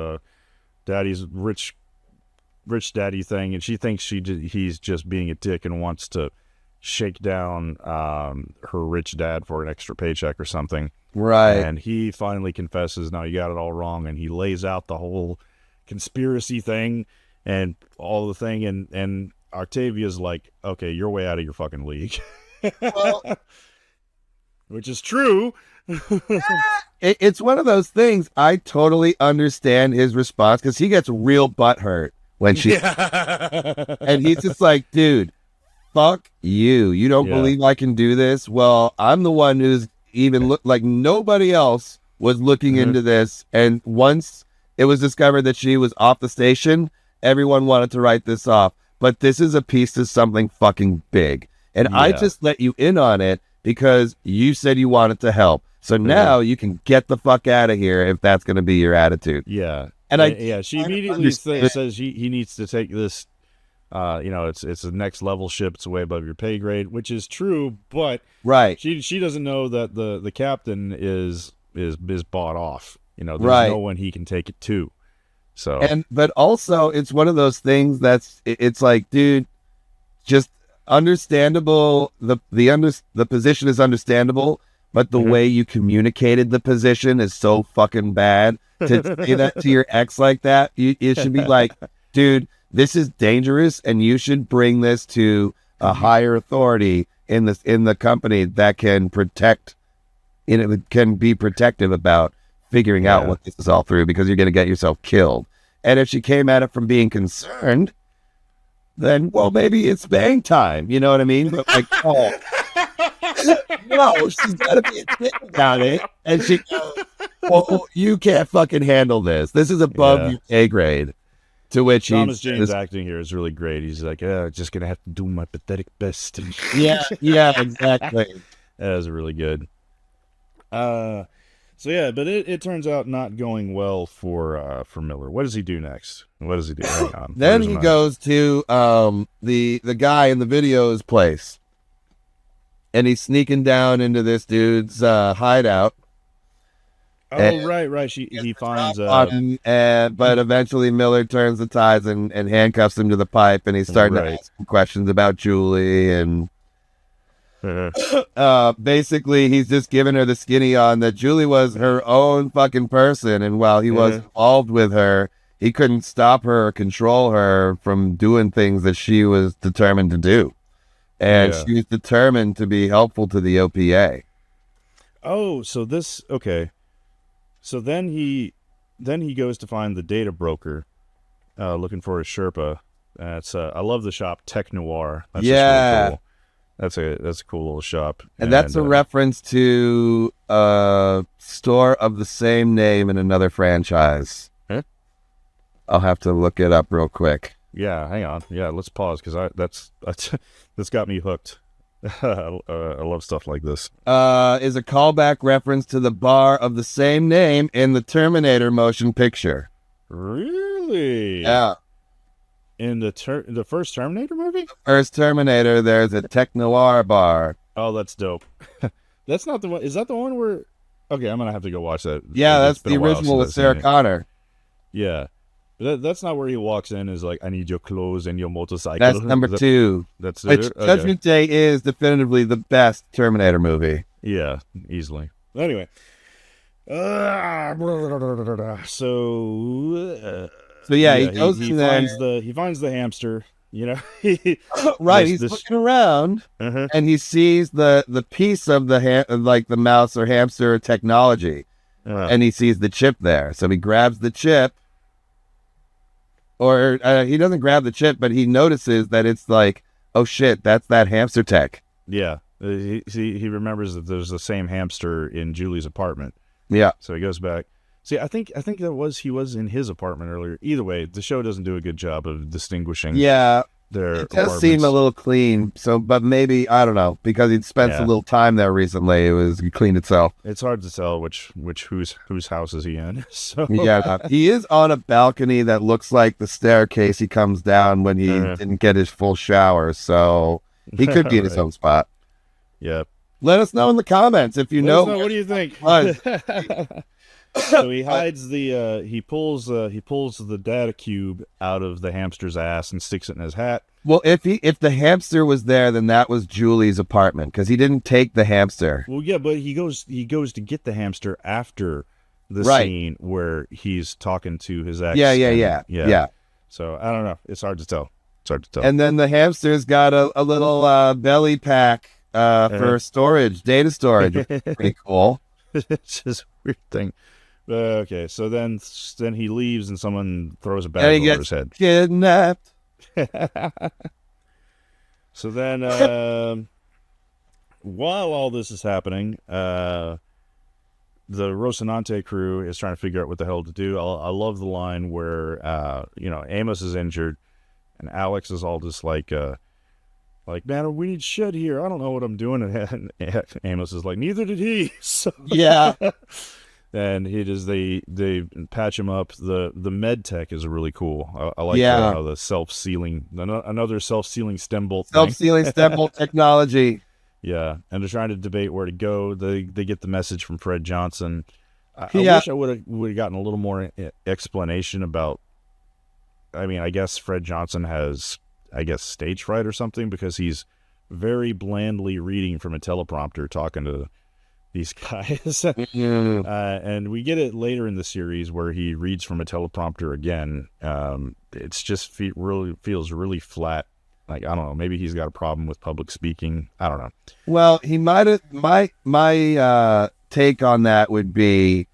daddy's rich daddy thing, and she thinks he's just being a dick and wants to shake down her rich dad for an extra paycheck or something. Right. And he finally confesses, no, you got it all wrong, and he lays out the whole conspiracy thing and all the thing, and Octavia's like, okay, you're way out of your fucking league. Well, which is true. It's one of those things. I totally understand his response, because he gets real butthurt when she and he's just like, dude, fuck you. You don't believe I can do this? Well, I'm the one who's even looked like nobody else was looking into this. And once it was discovered that she was off the station, everyone wanted to write this off. But this is a piece of something fucking big. And I just let you in on it because you said you wanted to help. So now you can get the fuck out of here if that's going to be your attitude. Yeah. And she immediately says he needs to take this. It's a next level ship. It's way above your pay grade, which is true. But right, she doesn't know that the captain is bought off. There's right. no one he can take it to. So but also it's one of those things it's like, dude, just understandable. The position is understandable, but the way you communicated the position is so fucking bad. To say that to your ex like that, it should be like, dude, this is dangerous, and you should bring this to a higher authority in the company that can can be protective about figuring out what this is all through, because you're going to get yourself killed. And if she came at it from being concerned, then, well, maybe it's bang time. You know what I mean? But like, oh, no, she's got to be a dick about it. And she goes, well, you can't fucking handle this. This is above your pay grade. To which Thomas Jane's acting here is really great. He's like, just going to have to do my pathetic best. Yeah, exactly. That was really good. So yeah, but it turns out not going well for Miller. What does he do next? What does he do? Hang on. Then he goes to the guy in the video's place, and he's sneaking down into this dude's hideout. Oh, right. He finds but eventually Miller turns the tides and handcuffs him to the pipe, and he's starting to ask him questions about Julie, and basically he's just giving her the skinny on that Julie was her own fucking person, and while he was involved with her, he couldn't stop her or control her from doing things that she was determined to do, and she was determined to be helpful to the OPA. Oh, so this okay. So then he goes to find the data broker, looking for a Sherpa. That's I love the shop Tech Noir. That's just really cool. That's a cool little shop. And that's a reference to a store of the same name in another franchise. Huh? I'll have to look it up real quick. Yeah, hang on. Yeah, let's pause because that's got me hooked. I love stuff like this. Is a callback reference to the bar of the same name in the Terminator motion picture. Really? Yeah. In the first Terminator movie? First Terminator, there's a Tech Noir bar. Oh, that's dope. That's not the one. Is that the one where? Okay, I'm gonna have to go watch that. Yeah, that's the original with Sarah Connor. Yeah. That's not where he walks in is like, I need your clothes and your motorcycle. That's number 2. That's it. Judgment Day is definitively the best Terminator movie. Yeah, easily. Anyway. So yeah, he goes in there. He finds the hamster, right, he's looking around, and he sees the piece of the mouse or hamster technology, and he sees the chip there. So he grabs the chip. Or he doesn't grab the chip, but he notices that it's like, oh shit, that's that hamster tech. Yeah, he remembers that there's the same hamster in Julie's apartment. Yeah, so he goes back. See, I think he was in his apartment earlier. Either way, the show doesn't do a good job of distinguishing. Yeah, it does seem a little clean. So, but maybe I don't know, because he'd spent a little time there recently. It cleaned itself. It's hard to tell whose house is he in. So yeah, he is on a balcony that looks like the staircase he comes down when he didn't get his full shower. So he could be in his own spot. Yep. Let us know in the comments if you know. What do you think? So he hides he pulls the data cube out of the hamster's ass and sticks it in his hat. Well, if the hamster was there, then that was Julie's apartment, because he didn't take the hamster. Well, yeah, but he goes to get the hamster after the scene where he's talking to his ex. Yeah. So I don't know. It's hard to tell. And then the hamster's got a little belly pack for storage, data storage. Pretty cool. It's just a weird thing. Okay, so then he leaves and someone throws a bag over his head. Kidnapped. So then, while all this is happening, the Rocinante crew is trying to figure out what the hell to do. I love the line where Amos is injured, and Alex is all just like, like, man, we need shit here. I don't know what I'm doing. And Amos is like, neither did he. So, Yeah. and they patch him up. The med tech is really cool. I like Yeah. how the self-sealing, another self-sealing stem bolt thing. Self-sealing stem bolt technology. Yeah, and they're trying to debate where to go. They get the message from Fred Johnson. I Yeah. wish I would have gotten a little more explanation about. I mean, I guess Fred Johnson has, stage fright or something, because he's very blandly reading from a teleprompter, talking to these guys. Mhm. And we get it later in the series where he reads from a teleprompter again. It's just feels really flat. Like, I don't know, maybe he's got a problem with public speaking. I don't know. Well, he might have. My take on that would be,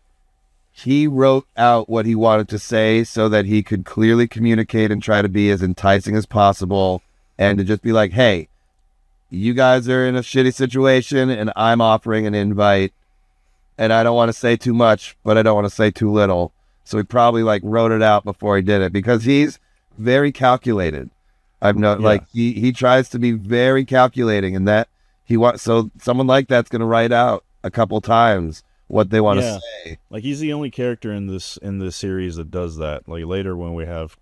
he wrote out what he wanted to say so that he could clearly communicate and try to be as enticing as possible, and to just be like, hey, you guys are in a shitty situation and I'm offering an invite, and I don't want to say too much, but I don't want to say too little. So he probably like wrote it out before he did it, because he's very calculated. Like he tries to be very calculating, and that he wants, so someone like that's going to write out a couple times what they want to say. Like, he's the only character in this series that does that. Like, later when we have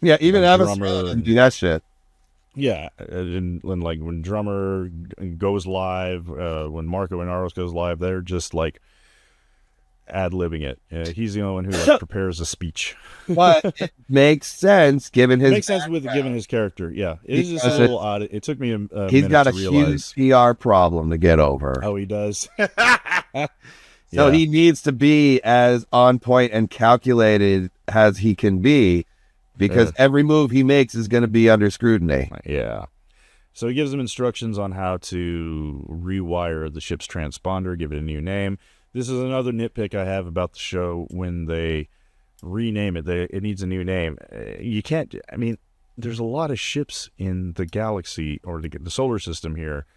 even Evan Drummer can do that shit. Yeah, and like when Drummer goes live, when Marco and Aros goes live, they're just like ad-libbing it. He's the only one who like prepares a speech. But it makes sense given his given his character. Yeah, it is just a little odd. It took me a he's minute got to a realize. huge PR problem to get over. Oh, he does. So he needs to be as on point and calculated as he can be, because every move he makes is going to be under scrutiny. Yeah. So he gives them instructions on how to rewire the ship's transponder, give it a new name. This is another nitpick I have about the show. When they rename it, it needs a new name. You can't, I mean, there's a lot of ships in the galaxy or the solar system here.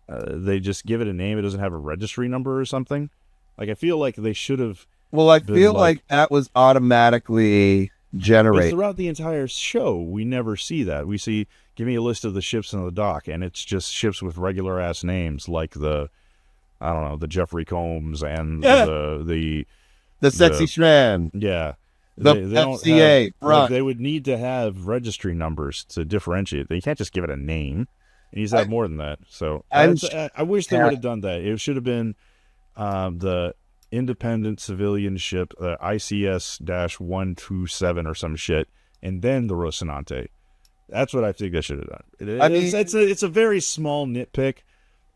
They just give it a name. It doesn't have a registry number or something. Like, I feel like they should have. Well, I feel like that was automatically generated. But throughout the entire show, we never see that. We see, give me a list of the ships in the dock, and it's just ships with regular ass names, like the Jeffrey Combs and the Sexy Shran. Yeah. The they don't FCA. Like, they would need to have registry numbers to differentiate. They can't just give it a name. It needs to have more than that. So I wish they would have done that. It should have been the independent civilian ship, ICS-127 or some shit, and then the Rocinante. That's what I think they should have done. It's a very small nitpick,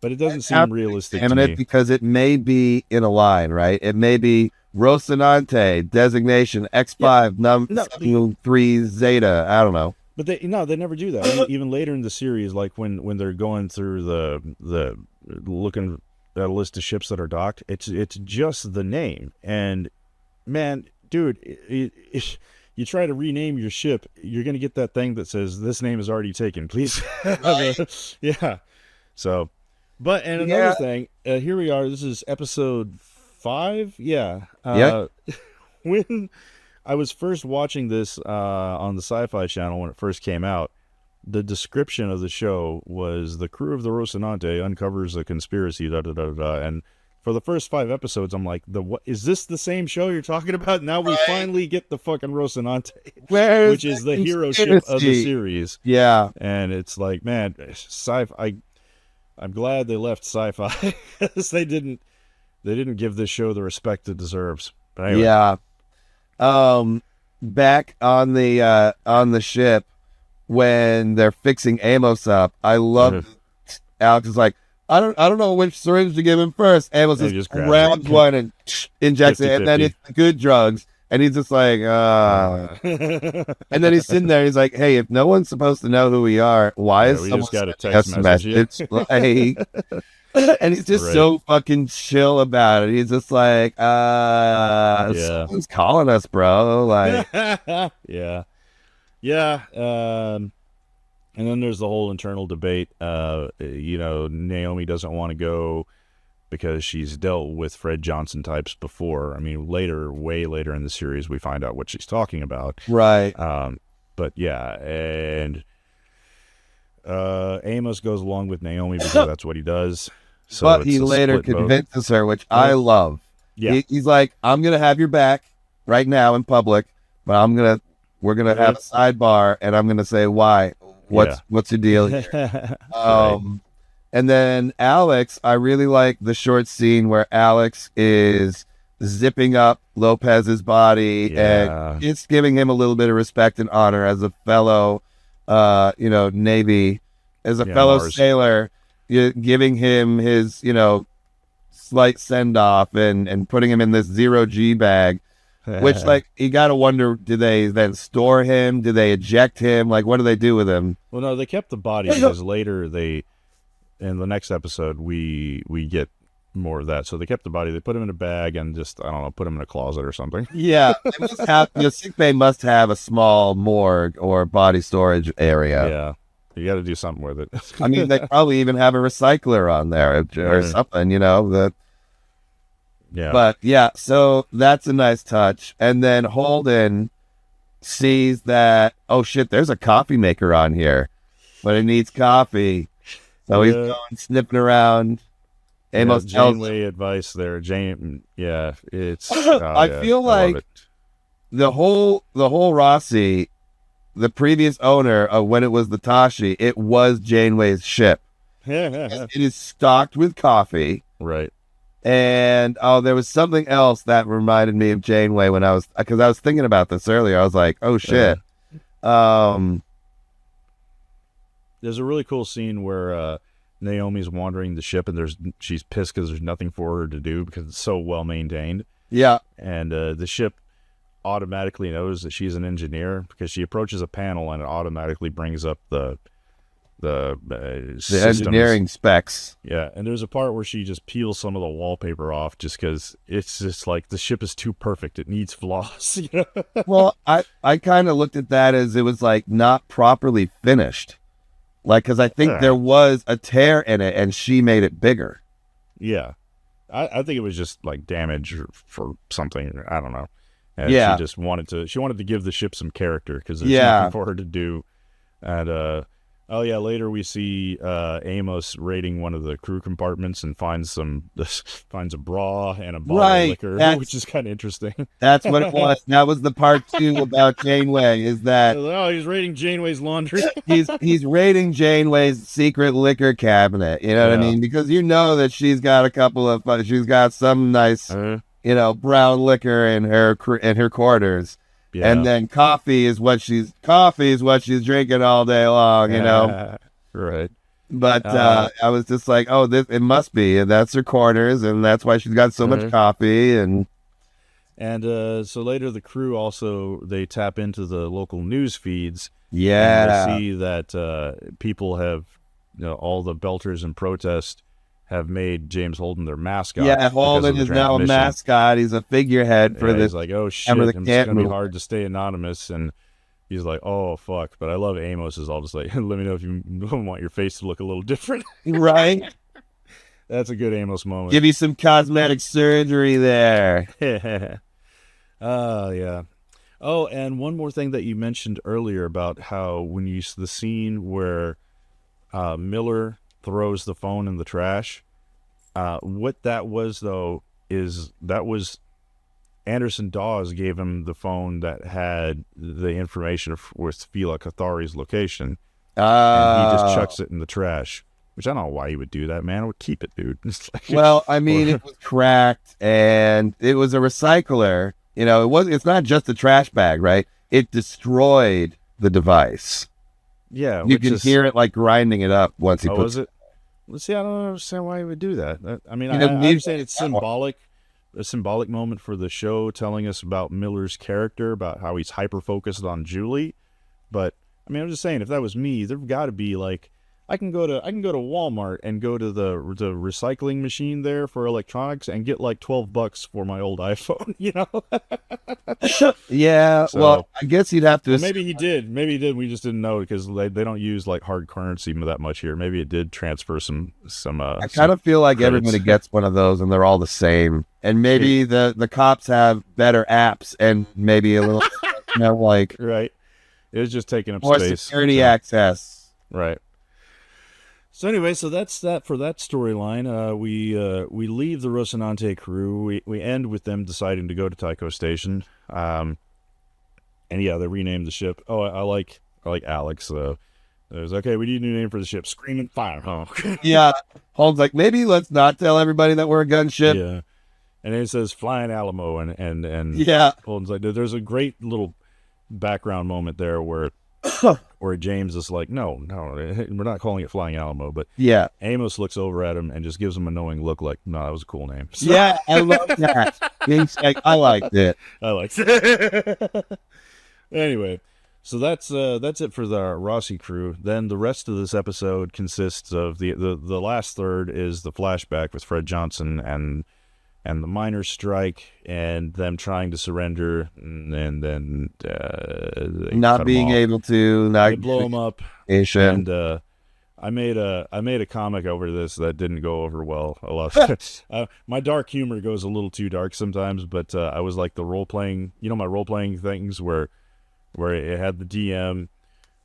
but it doesn't seem realistic to me. Because it may be in a line, right? It may be Rocinante, designation X5, 3 Zeta. I don't know. But they never do that. Even later in the series, like when they're going through the looking at a list of ships that are docked, it's just the name. And man, dude, if you try to rename your ship, you're gonna get that thing that says this name is already taken. Please, yeah. So, but another thing, here we are. This is episode 5. Yeah. When I was first watching this on the Sci-Fi Channel when it first came out, the description of the show was the crew of the Rocinante uncovers a conspiracy, and for the first 5 episodes, I'm like, what is this the same show you're talking about? Now we finally get the fucking Rocinante, which is the hero ship of the series. Yeah. And it's like, man, sci-fi. I'm glad they left sci-fi because they didn't give this show the respect it deserves. But anyway. Yeah. Back on the ship, when they're fixing Amos up, I love Alex is like, I don't know which syringe to give him first. Amos just grabs one and injects 50, it, and then it's good drugs, and he's just like, and then he's sitting there, he's like, hey, if no one's supposed to know who we are, why is someone just got a text message? Like, and he's just so fucking chill about it. He's just like, someone's calling us, bro. Like, yeah. And then there's the whole internal debate. Naomi doesn't want to go because she's dealt with Fred Johnson types before. I mean, way later in the series, we find out what she's talking about. Right. But yeah, and Amos goes along with Naomi because that's what he does. So but it's he a later split vote. convinces her, which I love. Yeah. He's like, I'm going to have your back right now in public, but we're going to have a sidebar, and I'm going to say why. What's the deal here? Right. And then Alex, I really like the short scene where Alex is zipping up Lopez's body and it's giving him a little bit of respect and honor as a fellow, Navy, as a fellow Mars. sailor, giving him his, slight send off and putting him in this 0G bag, which like, you got to wonder, do they then store him? Do they eject him? Like, what do they do with him? Well, no, they kept the body because later in the next episode, we get more of that. So they kept the body. They put him in a bag and just, I don't know, put him in a closet or something. Yeah. They must have, sick bay must have a small morgue or body storage area. Yeah. You got to do something with it. I mean, they probably even have a recycler on there or something, that. Yeah. But yeah, so that's a nice touch. And then Holden sees that, oh shit, there's a coffee maker on here, but it needs coffee. So he's going sniffing around. Amos tells Janeway advice there. It's. I feel like the whole Rossi, the previous owner of when it was the Tashi, it was Janeway's ship. It is stocked with coffee. Right. And there was something else that reminded me of Janeway because I was thinking about this earlier. I was like, oh shit. There's a really cool scene where Naomi's wandering the ship and she's pissed because there's nothing for her to do because it's so well maintained. Yeah. And the ship automatically knows that she's an engineer because she approaches a panel and it automatically brings up the engineering specs. Yeah, and there's a part where she just peels some of the wallpaper off just because it's just like the ship is too perfect. It needs flaws. Well, I kind of looked at that as it was like not properly finished. Like, because I think there was a tear in it and she made it bigger. Yeah. I think it was just like damage for something. I don't know. And she just wanted to give the ship some character because there's nothing for her to do. And later we see Amos raiding one of the crew compartments and finds a bra and a bottle of liquor, which is kind of interesting. That's what it was. That was the part 2 about Janeway, is that he's raiding Janeway's laundry. he's raiding Janeway's secret liquor cabinet. You know what I mean? Because that she's got she's got some nice brown liquor in her quarters. Yeah. And then coffee is what she's drinking all day long, Right. But I was just like, oh, it must be. And that's her quarters, and that's why she's got so much coffee. And so later the crew also, they tap into the local news feeds. Yeah. And they see that people have, all the belters in protest have made James Holden their mascot. Yeah, Holden is now a mascot. He's a figurehead for this. He's like, oh shit, it's going to be hard to stay anonymous. And he's like, oh fuck. But I love Amos is all just like, let me know if you want your face to look a little different. Right? That's a good Amos moment. Give you some cosmetic surgery there. Yeah. Oh, and one more thing that you mentioned earlier about how the scene where Miller throws the phone in the trash. What that was, though, is that was Anderson Dawes gave him the phone that had the information with Fila Cathari's location. And he just chucks it in the trash, which I don't know why he would do that, man. I would keep it, dude. Well, I mean, it was cracked and it was a recycler. It's not just a trash bag, right? It destroyed the device. Yeah. You can hear it like grinding it up once he puts it. Well, see, I don't understand why he would do that. I mean, I understand it's symbolic, a symbolic moment for the show, telling us about Miller's character, about how he's hyper focused on Julie. But I mean, I'm just saying, if that was me, there've got to be like, I can go to Walmart and go to the recycling machine there for electronics and get like $12 for my old iPhone, Yeah, so, well, I guess you'd have to. Well, maybe he did. We just didn't know because they don't use like hard currency that much here. Maybe it did transfer some. I kind of feel like everybody gets one of those and they're all the same. And maybe the cops have better apps and maybe a little, right. It was just taking up more space. Security access. Right. So anyway, so that's that for that storyline. We leave the Rocinante crew. We end with them deciding to go to Tycho Station. And yeah, they renamed the ship. Oh, I like Alex. It was okay. We need a new name for the ship. Screaming Firehawk. Yeah. Holmes like, maybe let's not tell everybody that we're a gunship. Yeah. And then it says Flying Alamo, and Yeah. Holden's like, there's a great little background moment there where James is like, no, we're not calling it Flying Alamo, but Yeah. Amos looks over at him and just gives him a knowing look, like, no, that was a cool name. So, Yeah, I love that. He's like, I liked it. I liked it. Anyway, so that's it for the Rossi crew. Then the rest of this episode consists of the last third is the flashback with Fred Johnson and the miners' strike and them trying to surrender, and then they Not being able to, not they blow them up. And I made a comic over this that didn't go over well a lot. My dark humor goes a little too dark sometimes, but I was like the role playing, my role playing things where it had the DM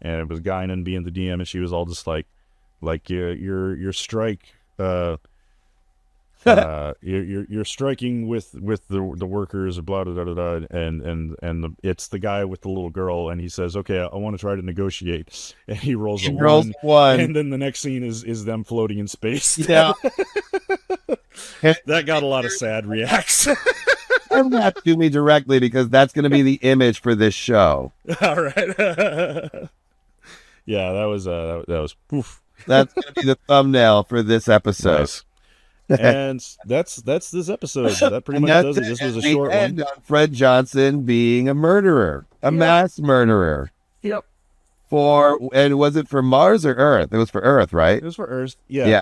and it was Guinan being the DM, and she was all just like your strike. You're striking with the workers, blah blah blah blah, and it's the guy with the little girl, and he says, "Okay, I want to try to negotiate," and he rolls a one, and then the next scene is them floating in space. Yeah, that got a lot of sad reacts. Send that to me directly because that's going to be the image for this show. All right. Yeah, that was. Oof. That's going to be the thumbnail for this episode. Nice. And that's this episode. That pretty much does it. This was a short one. On Fred Johnson being a murderer, a mass murderer. Yep. And was it for Mars or Earth? It was for Earth, right? It was for Earth. Yeah.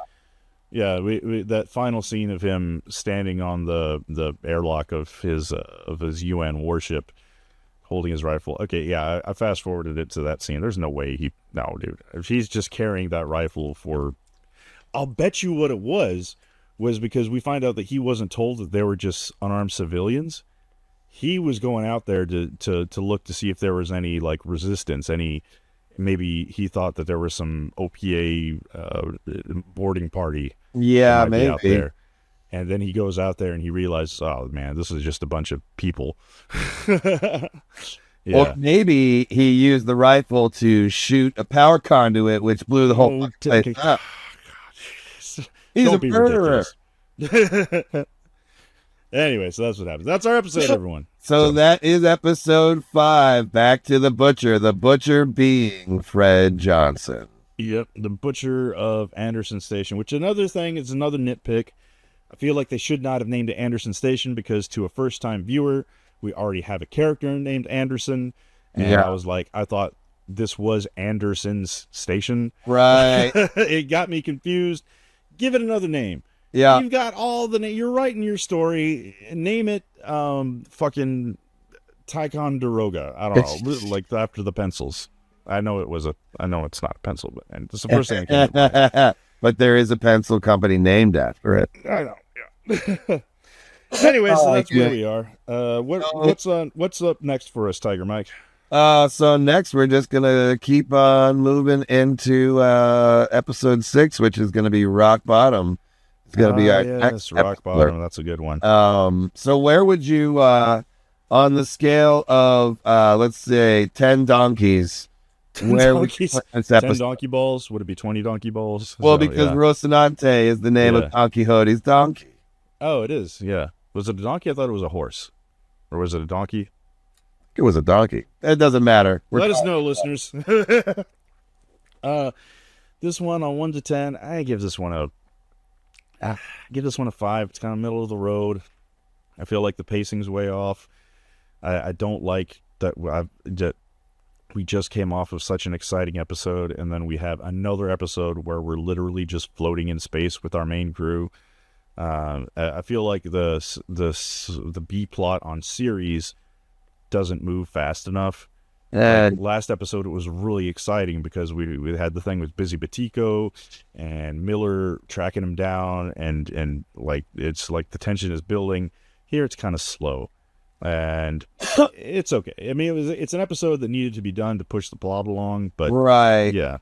Yeah. We that final scene of him standing on the airlock of his UN warship, holding his rifle. Okay, yeah. I fast forwarded it to that scene. There's no way dude. If he's just carrying that rifle for, I'll bet you what it was because we find out that he wasn't told that they were just unarmed civilians. He was going out there to look to see if there was any like resistance, maybe he thought that there was some OPA boarding party. Yeah, maybe out there. And then he goes out there and he realizes, oh man, this is just a bunch of people. Yeah. Or maybe he used the rifle to shoot a power conduit, which blew the whole place up. He's Don't a murderer. Anyway, so that's what happens. That's our episode, everyone. So that is episode 5, Back to the Butcher being Fred Johnson. Yep, the Butcher of Anderson Station, which another thing is another nitpick. I feel like they should not have named it Anderson Station because to a first-time viewer, we already have a character named Anderson. And I was like, I thought this was Anderson's station. Right. It got me confused. Give it another name. Yeah. You've got all the you're writing your story. Name it fucking Ticonderoga. I don't know. Like after the pencils. I know it's not a pencil, but and it's the first thing I came But there is a pencil company named after it. I know, yeah. Anyway, so that's where we are. What's up next for us, Tiger Mike? So next we're just gonna keep on moving into episode 6, which is gonna be Rock Bottom. It's gonna be our next Rock Bottom. That's a good one. So where would you on the scale of let's say 10 donkeys? 10 where donkeys? Would you 10 donkey balls? Would it be 20 donkey balls? Well, because Rocinante is the name of Don Quixote's donkey. Oh, it is. Yeah. Was it a donkey? I thought it was a horse. Or was it a donkey? It was a donkey. It doesn't matter. Let us know, listeners. This one on 1 to 10, I give this one a 5. It's kind of middle of the road. I feel like the pacing's way off. I don't like that we just came off of such an exciting episode, and then we have another episode where we're literally just floating in space with our main crew. I feel like the B plot on series doesn't move fast enough. Like last episode it was really exciting because we had the thing with Busy Batico and Miller tracking him down, and like it's like the tension is building. Here it's kind of slow, and it's okay. I mean, it's an episode that needed to be done to push the plot along, but right, yeah,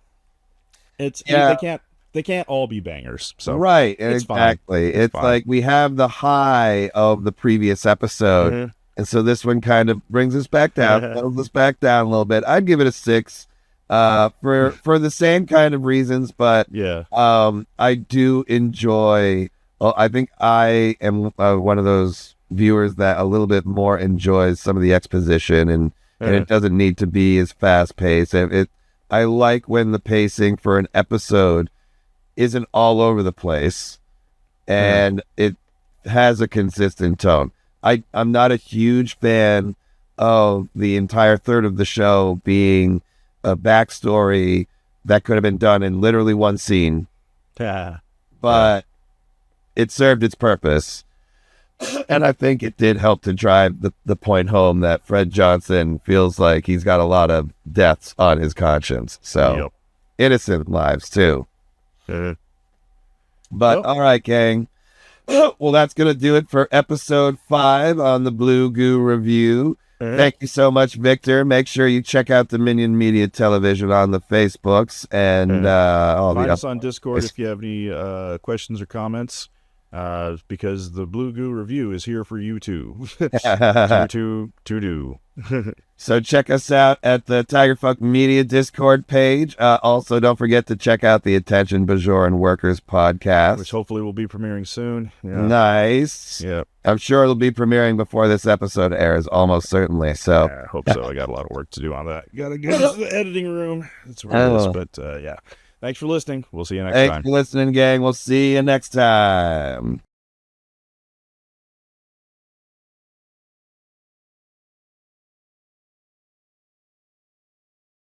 they they can't all be bangers. So right, it's exactly. Fine. It's like we have the high of the previous episode, Mhm. and so this one kind of brings us back down, settles us back down a little bit. I'd give it a 6, for the same kind of reasons, but Yeah. I do enjoy. Well, I think I am one of those viewers that a little bit more enjoys some of the exposition, and it doesn't need to be as fast paced. I like when the pacing for an episode isn't all over the place, and it has a consistent tone. I'm not a huge fan of the entire third of the show being a backstory that could have been done in literally one scene, but it served its purpose. And I think it did help to drive the point home that Fred Johnson feels like he's got a lot of deaths on his conscience. So innocent lives too. But all right, gang. Well, that's going to do it for episode 5 on the Blue Goo Review. Thank you so much, Victor. Make sure you check out Dominion Media Television on the Facebooks and find us on Discord if you have any questions or comments, because the Blue Goo Review is here for you too. to do. So check us out at the Tigerfuck Media Discord page. Also, don't forget to check out the Attention Bajoran Workers podcast, which hopefully will be premiering soon. Yeah. Nice. Yeah. I'm sure it'll be premiering before this episode airs, almost certainly. So I hope so. I got a lot of work to do on that. Got to get into the editing room. That's where it is. But yeah. Thanks for listening. We'll see you next time. Thanks for listening, gang. We'll see you next time.